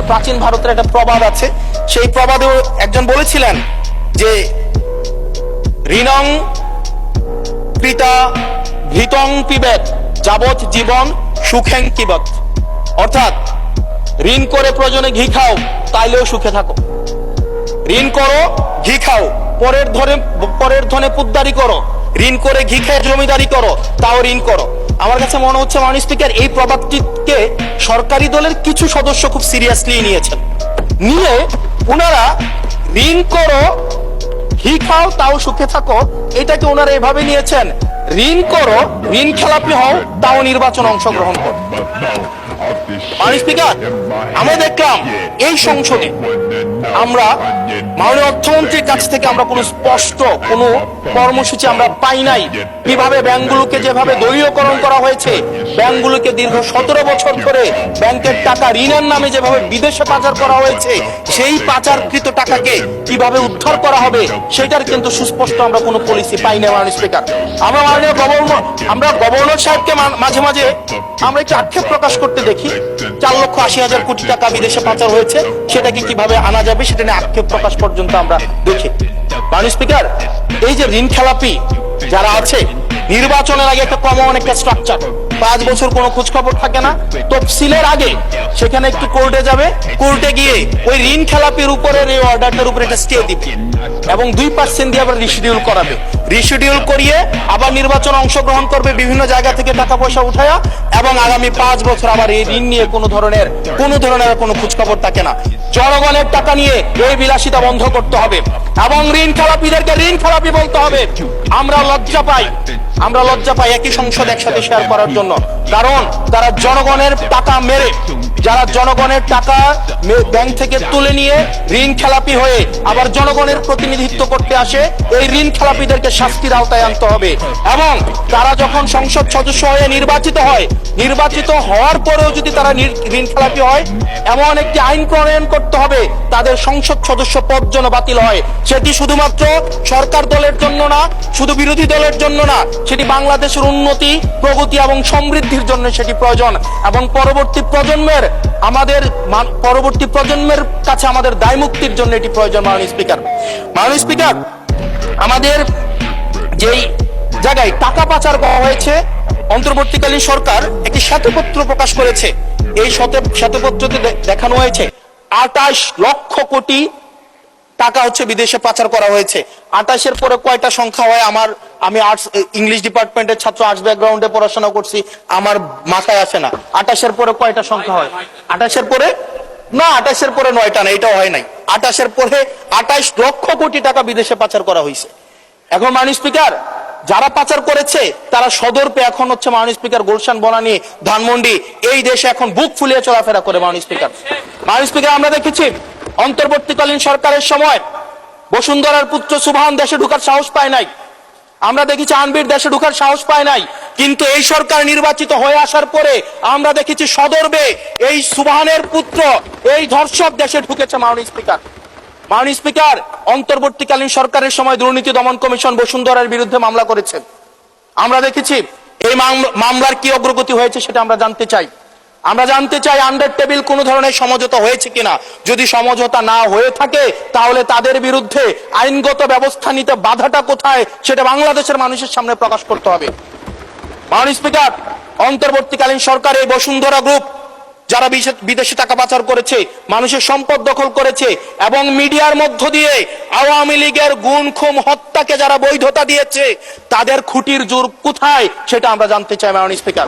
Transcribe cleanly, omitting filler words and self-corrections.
প্রাচীন ভারতের একটা প্রবাদ আছে, সেই প্রবাদে একজন বলেছিলেন যে ঋণং পিতা ভীতং পিবেত যাবৎ জীবন সুখেং কিবত। অর্থাৎ ঋণ করে প্রয়োজনে ঘি খাও, তাইলেও সুখে থাকো। ঋণ করো, ঘি খাও, পরের ধনে পুদ্দারি করো, ঋণ করে ঘি খেয়ে জমিদারি করো, তাও ঋণ করো। আমার কাছে মনে হচ্ছে মাননীয় স্পিকার, এই প্রবাদটিকে সরকারি দলের কিছু সদস্য খুব সিরিয়াসলি নিয়েছেন, নিয়ে ওনারা ঋণ করো ঘি খাও তাও সুখে থাকো, এটাকে ওনারা এভাবে নিয়েছেন, ঋণ করো, ঋণ খেলাপি হও, তাও নির্বাচন অংশগ্রহণ করো। মাননীয় স্পিকার, আমরা দেখলাম এই সংসদে আমরা মাননীয় অর্থমন্ত্রীর কাছ থেকে আমরা কোনো স্পষ্ট কোনো কর্মসূচি আমরা পাই নাই। কিভাবে ব্যাংকগুলোকে যেভাবে দলীয়করণ করা হয়েছে, ব্যাংকগুলোকে দীর্ঘ 17 বছর ধরে ব্যাংকের টাকা ঋণের নামে যেভাবে বিদেশে পাচার করা হয়েছে, সেই পাচারকৃত টাকাকে কিভাবে উদ্ধার করা হবে সেটার কিন্তু সুস্পষ্ট আমরা কোনো পলিসি পাই না। মাননীয় স্পিকার, আমরা মাননীয় গভর্নর সাহেবকে মাঝে মাঝে আমরা একটু আক্ষেপ প্রকাশ করতে দেখি, 4,80,000 কোটি টাকা বিদেশে পাচার হয়েছে, সেটাকে কিভাবে আনা যাবে সেটা নিয়ে আক্ষেপ প্রকাশ পর্যন্ত আমরা দেখি। মাননীয় স্পিকার, এই যে ঋণ খেলাপি যারা আছে, নির্বাচনের আগে একটা কমন একটা স্ট্রাকচার, 5 বছর কোনো খোঁজ খবর থাকে না, তফসিলের আগে সেখানে একটু কোর্টে যাবে, কোর্টে গিয়ে ওই ঋণ খেলাপির উপরে এই অর্ডারটার উপরে একটা স্টে দিবে এবং 2% দিয়ে আবার রিশিডিউল করাবে, রিশিডিউল করিয়ে আবার নির্বাচন অংশগ্রহণ করবে বিভিন্ন জায়গা থেকে টাকা পয়সা উঠায়া, এবং আগামী 5 বছর আবার এই ঋণ নিয়ে কোনো ধরনের কোনো খোঁজ খবর থাকে না। জনগণের টাকা নিয়ে এই বিলাসিতা বন্ধ করতে হবে এবং ঋণ খেলাপিদেরকে ঋণ খেলাপি বলতে হবে। আমরা লজ্জা পাই একই সংসদ একসাথে শেয়ার করার জন্য, কারণ তারা জনগণের টাকা মেরে, যারা জনগণের টাকা ব্যাংক থেকে তুলে নিয়ে ঋণ খেলাপি হয়ে আবার জনগণের প্রতিনিধিত্ব করতে আসে, এই ঋণ খেলাপিদেরকে শাস্তির আওতায় আনতে হবে। এবং তারা যখন সংসদ সদস্য হয়ে নির্বাচিত হওয়ার পরেও যদি তারা ঋণ খেলাপি হয়, এমন একটি আইন প্রণয়ন করতে হবে তাদের সংসদ সদস্য পদ যেন বাতিল হয়। সেটি শুধুমাত্র সরকার দলের জন্য না, শুধু বিরোধী দলের জন্য না, সেটি বাংলাদেশের উন্নতি, প্রগতি এবং সমৃদ্ধির জন্য সেটি প্রয়োজন, এবং পরবর্তী প্রজন্মের কাছে আমাদের দায় মুক্তির জন্য এটি প্রয়োজন। মাননীয় স্পিকার, আমাদের যেই জায়গায় টাকা পাচার করা হয়েছে, অন্তর্বর্তীকালীন সরকার একটি শ্বেতপত্র প্রকাশ করেছে। এই শ্বেতপত্রতে দেখানো হয়েছে 28 লক্ষ কোটি টাকা হচ্ছে বিদেশে পাচার করা হয়েছে। 28-এর পরে কয়টা সংখ্যা হয় আমি আর্টস ইংলিশ ডিপার্টমেন্টের ছাত্র, আর্টস ব্যাকগ্রাউন্ডে পড়াশোনা করছি, আমার মাথায় আসে না 28-এর পরে কয়টা সংখ্যা হয়। 28-এর পরে 9টা না, এটাও হয় নাই। 28-এর পরে 28 লক্ষ কোটি টাকা বিদেশে পাচার করা হয়েছে। এখন মাননীয় স্পিকার, যারা পাচার করেছে তারা সদর্পে এখন হচ্ছে মাননীয় স্পিকার গুলশান, বনানী, ধানমন্ডি এই দেশে এখন বুক ফুলিয়ে চলাফেরা করে। মাননীয় স্পিকার, আমরা দেখেছি অন্তর্বর্তীকালীন সরকারের সময় বসুন্ধরার পুত্র সুবহান দেশে ঢোকার সাহস পায় নাই, আমরা দেখেছি আনবির দেশে ঢোকার সাহস পায় নাই, কিন্তু এই সরকার নির্বাচিত হয়ে আসার পরে আমরা দেখেছি সদর্বে এই সুবহানের পুত্র, এই ধর্ষক দেশে ঢুকেছে। মাননীয় স্পিকার, অন্তর্বর্তীকালীন সরকারের সময় দুর্নীতি দমন কমিশন বসুন্ধরার বিরুদ্ধে মামলা করেছে। আমরা দেখেছি এই মামলার কি অগ্রগতি হয়েছে সেটা আমরা জানতে চাই। আন্ডার টেবিল কোন ধরনের সমঝোতা হয়েছে কিনা, যদি সমঝোতা না হয়ে থাকে তাহলে তাদের বিরুদ্ধে আইনগত ব্যবস্থা নিতে বাধাটা কোথায় সেটা বাংলাদেশের মানুষের সামনে প্রকাশ করতে হবে। মাননীয় স্পিকার, অন্তর্বর্তীকালীন সরকার এই বসুন্ধরা গ্রুপ যারা বিদেশে টাকা পাচার করেছে, মানুষের সম্পদ দখল করেছে এবং মিডিয়ার মধ্য দিয়ে আওয়ামী লীগের গুম খুন হত্যাকে যারা বৈধতা দিয়েছে, তাদের খুঁটির জোর কোথায় সেটা আমরা জানতে চাই। মাননীয় স্পিকার,